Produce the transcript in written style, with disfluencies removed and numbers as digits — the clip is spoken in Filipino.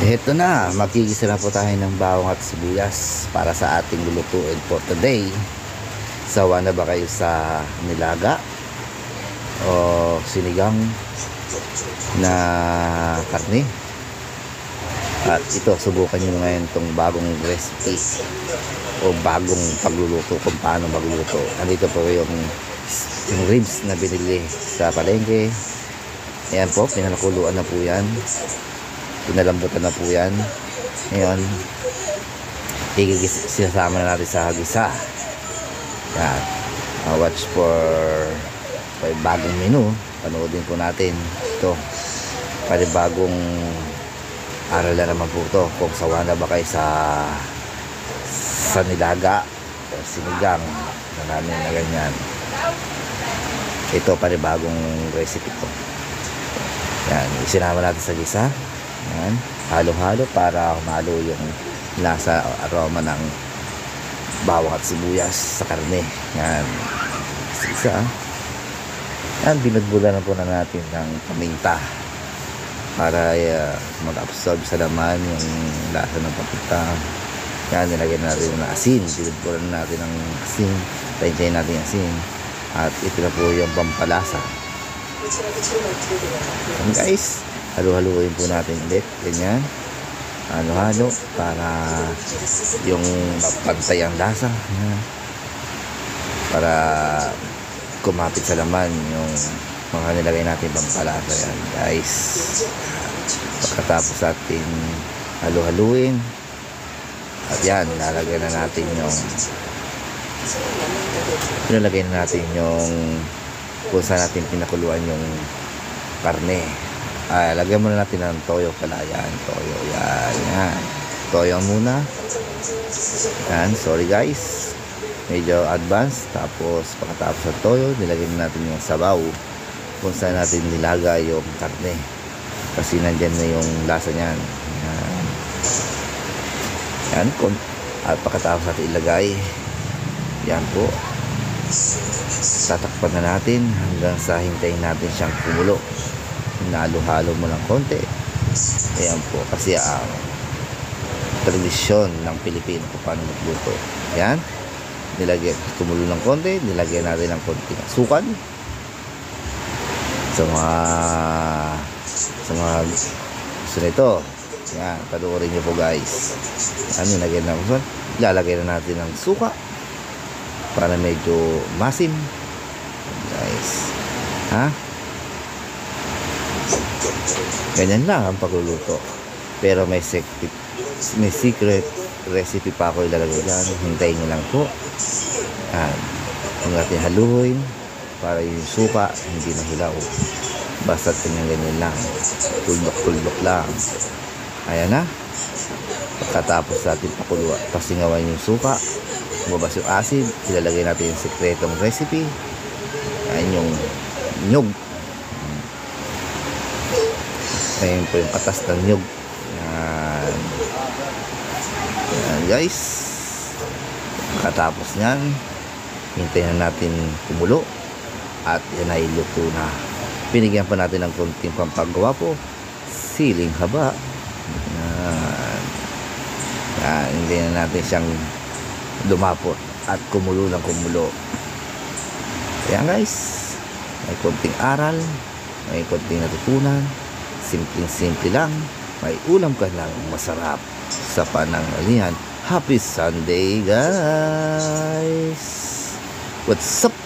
Ito na, magigisa na po tayo ng bawang at sibuyas para sa ating lulutuin for today. Sawa na ba kayo sa nilaga o sinigang na karne? At ito, subukan nyo ngayon itong bagong recipe o bagong pagluluto kung paano magluluto. Andito po yung ribs na binili sa palengke. Ayan po, pinakuluan na po yan, pinalambutan na po yan. Ngayon sinasama na natin sa gisa. Yan, watch for bagong menu. Panoodin po natin ito, bagong aral na naman po ito kung sawa na ba kayo sa nilaga o sinigang na namin na ganyan. Ito bagong recipe ko. Yan, isinama natin sa gisa. Yan, halo-halo para humalo yung lasa o aroma ng bawang at sibuyas sa karne. Yan, isa. Yan, binudbulan na po na natin ng paminta para mag-absorb sa laman yung lasa ng paminta. Yan, nilagyan natin ng asin. Binudbulan na natin ng asin. Tayin natin yung asin. At ito na po yung pampalasa. Yan guys, halo-haloin po natin ulit. Ganyan, halo-halo para yung pantay ang lasa. Yan, para kumapit sa laman yung mga nilagay natin pampalasa. Yan guys, pagkatapos ating halo-haluin, at yan, lalagyan na natin yung kung saan natin pinakuluan yung karne. Lagyan muna natin ng toyo pala. Yan, toyo. Yan. Toyo muna. Yan, sorry guys, medyo advanced. Tapos pagkatapos ng toyo, nilagyan natin yung sabaw kung saan natin nilagay yung karne, kasi nandyan na yung lasa nyan. Yan. At pagkatapos natin ilagay, yan po, tatakpan na natin hanggang sa hintayin natin siyang kumulo. Halo-halo mo ng konti. Ayan po, kasi ang tradisyon ng Pilipino kung paano magluto. Ayan, kumulo ng konti, nilagyan natin ng konti ng sukan sa mga gusto nito. Ayan, panuorin nyo po guys. Nilagyan na sukan, ilalagay na natin ng suka para medyo masim guys. Ganyan lang ang pagluluto, pero may secret recipe pa ako ilalagay dyan. Hintayin nyo lang po. Huwag natin haluin para yung suka hindi mahilaw. Basta ganyan lang, tuldok lang. Ayan na. Pagkatapos natin pasingawan yung suka, lumabas yung acid, ilalagay natin yung sekretong recipe. Ayan yung nyug. Ayan po yung katas ng nyug. Ayan. Ayan guys. Pagkatapos nyan, hintayin na natin kumulo. At yan ay luto na. Pinigyan pa natin ng konting pampagawa po, siling haba. Ayan. Hintayin na natin siyang lumapot at kumulo ng kumulo. Ayan guys, may konting aral, may konting natutunan. Simpleng-simple lang, may ulam ka lang masarap sa pananghalian. Happy Sunday guys! What's up?